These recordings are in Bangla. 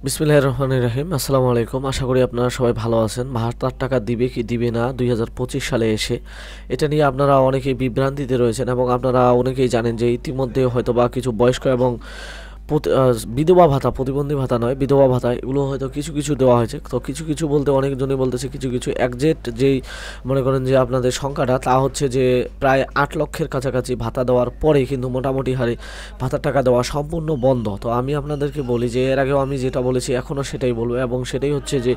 বিসমিল্লাহির রহমানির রহিম। আসসালামু আলাইকুম। আশা করি আপনারা সবাই ভালো আছেন। ভাতার টাকা দিবে কি দিবে না ২০২৫ সালে এসে এটা নিয়ে আপনারা অনেকেই বিভ্রান্তিতে রয়েছেন এবং আপনারা অনেকেই জানেন যে ইতিমধ্যে হয়তোবা কিছু বয়স্ক এবং বিধবা ভাতা, প্রতিবন্ধী ভাতা নয়, বিধবা ভাতা, এগুলো হয়তো কিছু কিছু দেওয়া হয়েছে। তো কিছু কিছু বলতে অনেকজনই বলতেছে কিছু কিছু একজেক্ট যেই মনে করেন যে আপনাদের সংখ্যাটা তা হচ্ছে যে প্রায় ৮ লক্ষের কাছাকাছি ভাতা দেওয়ার পরে কিন্তু মোটামুটি হারে ভাতার টাকা দেওয়া সম্পূর্ণ বন্ধ। তো আমি আপনাদেরকে বলি যে এর আগেও আমি যেটা বলেছি এখনও সেটাই বলবো এবং সেটাই হচ্ছে যে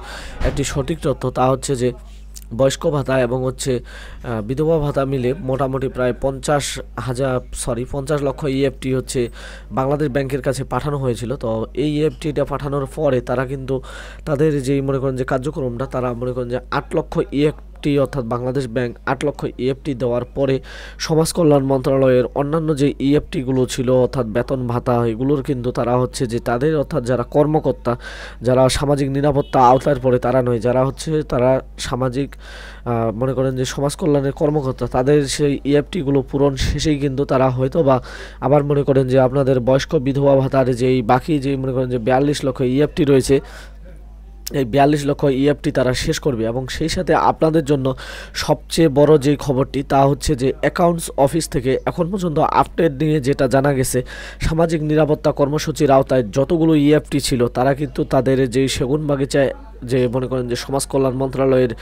একটি সঠিক তথ্য। তা হচ্ছে যে বয়স্ক ভাতা এবং হচ্ছে বিধবা ভাতা মিলে মোটামুটি প্রায় ৫০ লক্ষ ইএফটি হচ্ছে বাংলাদেশ ব্যাংকের কাছে পাঠানো হয়েছিল। তো এই ইএফটিটা পাঠানোর পরে তারা কিন্তু তাদের যেই মনে করেন যে কার্যক্রমটা, তারা মনে করেন যে ৮ লক্ষ ইএফটি অর্থাৎ বাংলাদেশ ব্যাংক ৮ লক্ষ ইএফটি দেওয়ার পরে সমাজ কল্যাণ মন্ত্রণালয়ের অন্যান্য যে ইএফটিগুলো ছিল অর্থাৎ বেতন ভাতা, এগুলোর কিন্তু তারা হচ্ছে যে তাদের অর্থাৎ যারা কর্মকর্তা, যারা সামাজিক নিরাপত্তা আওতার পড়ে তারা নয়, যারা হচ্ছে তারা সামাজিক মনে করেন যে সমাজ কল্যাণের কর্মকর্তা, তাদের সেই ইএফটিগুলো পূরণ শেষেই কিন্তু তারা হয়তো বা আবার মনে করেন যে আপনাদের বয়স্ক বিধবা ভাতার যেই বাকি যে মনে করেন যে ৪২ লক্ষ ইএফটি রয়েছে, এই ৪২ লক্ষ ইএফটি তারা শেষ করবে। এবং সেই সাথে আপনাদের জন্য সবচেয়ে বড় যে খবরটি তা হচ্ছে যে অ্যাকাউন্টস অফিস থেকে এখন পর্যন্ত আপডেট নিয়ে যেটা জানা গেছে, সামাজিক নিরাপত্তা কর্মসূচির আওতায় যতগুলো ইএফটি ছিল তারা কিন্তু তাদের যেই সেগুনবাগিচায় যে মনে করেন যে সমাজ কল্যাণ মন্ত্রণালয়ের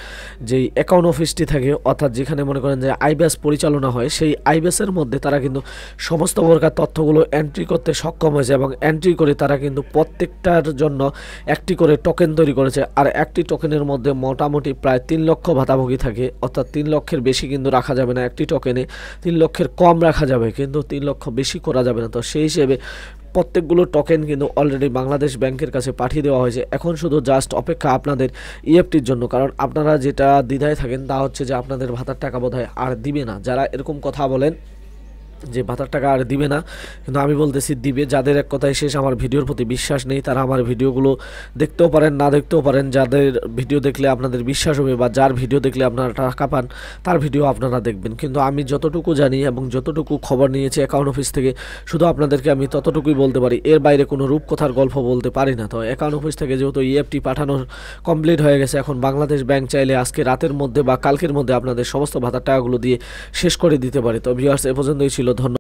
যেই অ্যাকাউন্ট অফিসটি থাকে অর্থাৎ যেখানে মনে করেন যে আইব্যাস পরিচালনা হয়, সেই আইব্যাসের মধ্যে তারা কিন্তু সমস্ত প্রকার তথ্যগুলো এন্ট্রি করতে সক্ষম হয়েছে এবং এন্ট্রি করে তারা কিন্তু প্রত্যেকটার জন্য একটি করে টোকেন তৈরি করেছে। আর একটি টোকেনের মধ্যে মোটামুটি প্রায় ৩ লক্ষ ভাতাভোগী থাকে, অর্থাৎ ৩ লক্ষের বেশি কিন্তু রাখা যাবে না একটি টোকেনে, ৩ লক্ষের কম রাখা যাবে কিন্তু ৩ লক্ষ বেশি করা যাবে না। তো সেই হিসেবে প্রত্যেকগুলো টোকেন কিন্তু অলরেডি বাংলাদেশ ব্যাংকের কাছে পাঠিয়ে দেওয়া হয়েছে। এখন শুধু জাস্ট অপেক্ষা আপনাদের ইএফটির জন্য, কারণ আপনারা যেটা দ্বিধায় থাকেন তা হচ্ছে যে আপনাদের ভাতার টাকা বোধহয় আর দিবে না। যারা এরকম কথা বলেন যে ভাতার টাকা আর দিবে না, কিন্তু আমি বলতেছি দিবে। যাদের এক কথায় শেষ আমার ভিডিওর প্রতি বিশ্বাস নেই তারা আমার ভিডিওগুলো দেখতেও পারেন, না দেখতেও পারেন। যাদের ভিডিও দেখলে আপনাদের বিশ্বাস হবে বা যার ভিডিও দেখলে আপনারা টাকা পান তার ভিডিও আপনারা দেখবেন। কিন্তু আমি যতটুকু জানি এবং যতটুকু খবর নিয়েছি অ্যাকাউন্ট অফিস থেকে, শুধু আপনাদেরকে আমি ততটুকুই বলতে পারি, এর বাইরে কোনো রূপকথার গল্প বলতে পারি না। তো অ্যাকাউন্ট অফিস থেকে যেহেতু ইএফটি পাঠানোর কমপ্লিট হয়ে গেছে, এখন বাংলাদেশ ব্যাংক চাইলে আজকে রাতের মধ্যে বা কালকের মধ্যে আপনাদের সমস্ত ভাতার টাকাগুলো দিয়ে শেষ করে দিতে পারে। তো ভিউয়ার্স, এ পর্যন্তই ছিল। ধন্যবাদ।